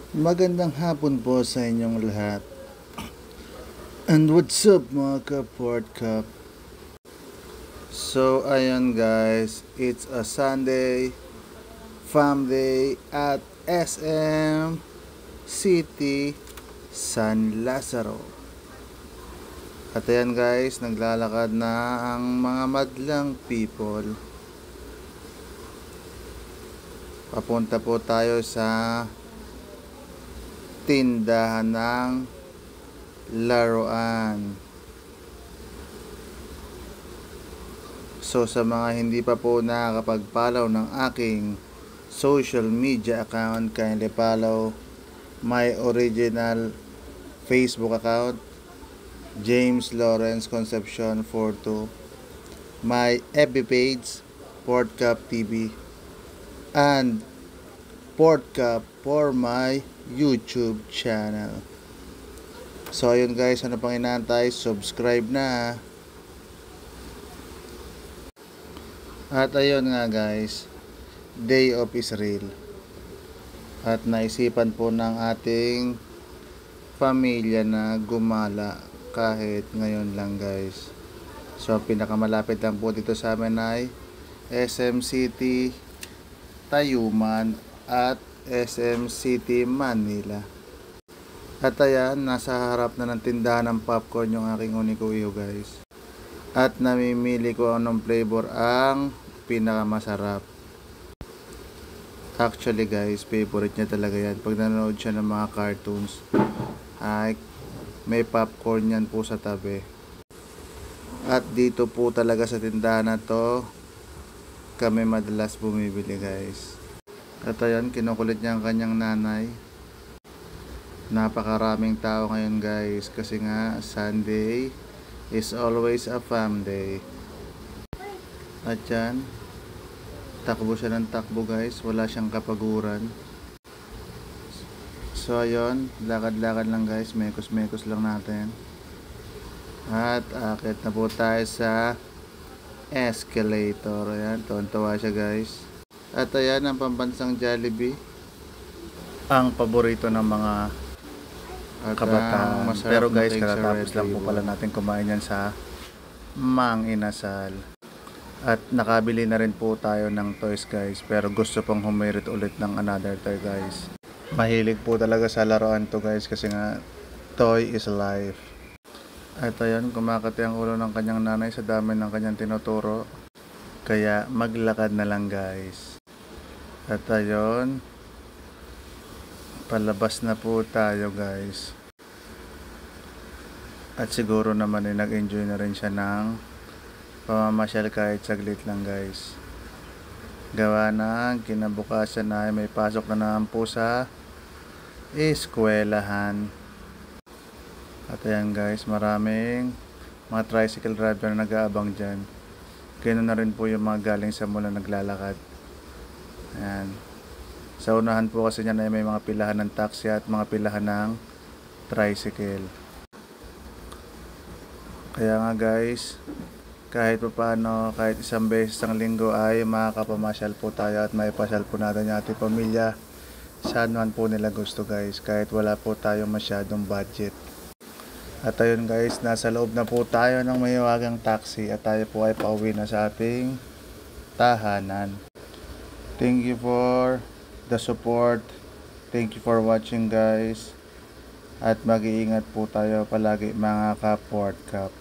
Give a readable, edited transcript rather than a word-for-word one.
Magandang hapon po sa inyong lahat. And what's up mga ka-Port Cup? So ayun guys, it's a Sunday Fam Day at SM City San Lazaro. At ayan guys, naglalakad na ang mga madlang people. Papunta po tayo sa tindahan ng laruan. So sa mga hindi pa po nakakapag-follow ng aking social media account, kindly follow my original Facebook account, James Lawrence Concepcion 42, my FB page, Port Cup TV, and Port Cup for my YouTube channel. So ayun guys, ano pang inaantay? Subscribe na. At ayun nga guys, day off is real. At naisipan po ng ating pamilya na gumala kahit ngayon lang guys. So pinakamalapit lang po dito sa amin ay SM City Tayuman at SM City Manila. At ayan, nasa harap na ng tindahan ng popcorn yung aking unikuyo guys. At namimili ko anong flavor ang pinakamasarap. Actually guys, favorite niya talaga yan. Pag nanonood siya ng mga cartoons, ay may popcorn yan po sa tabi. At dito po talaga sa tindahan na to, kami madalas bumibili guys. At ayan, kinukulit niya ang kanyang nanay. Napakaraming tao ngayon guys, kasi nga Sunday is always a fam day. At yan, takbo siya ng takbo guys, wala siyang kapaguran. So ayun, lakad-lakad lang guys, mekos-mekos lang natin. At akit na po tayo sa escalator. Ayan, tuwan-tuwa siya guys. At ayan ang pambansang Jollibee, ang paborito ng mga kabataan. Pero guys, katatapos lang po pala natin kumain yan sa Mang Inasal. At nakabili na rin po tayo ng toys guys, pero gusto pang humirit ulit ng another toy guys. Mahilig po talaga sa laruan to guys, kasi nga toy is life. At ayan, kumakati ang ulo ng kanyang nanay sa dami ng kanyang tinuturo, kaya maglakad na lang guys. At ayun, palabas na po tayo guys. At siguro naman ay nag-enjoy na rin siya ng pamamasyal kahit saglit lang guys. Gawa na kinabukasan na may pasok na naman po sa eskwelahan. At ayan guys, maraming mga tricycle driver na nag-aabang dyan. Ganoon na rin po yung mga galing sa mula naglalakad. Ayan. Sa unahan po kasi niyan ay may mga pilahan ng taxi at mga pilahan ng tricycle. Kaya nga guys, kahit pa paano, kahit isang beses ang linggo ay makakapamasyal po tayo at maipasyal po natin yung ating pamilya saan man po nila gusto guys, kahit wala po tayo masyadong budget. At ayun guys, nasa loob na po tayo ng mahiwagang taxi at tayo po ay pauwi na sa ating tahanan. Thank you for the support. Thank you for watching guys. At mag-iingat po tayo palagi mga ka-Port Cup.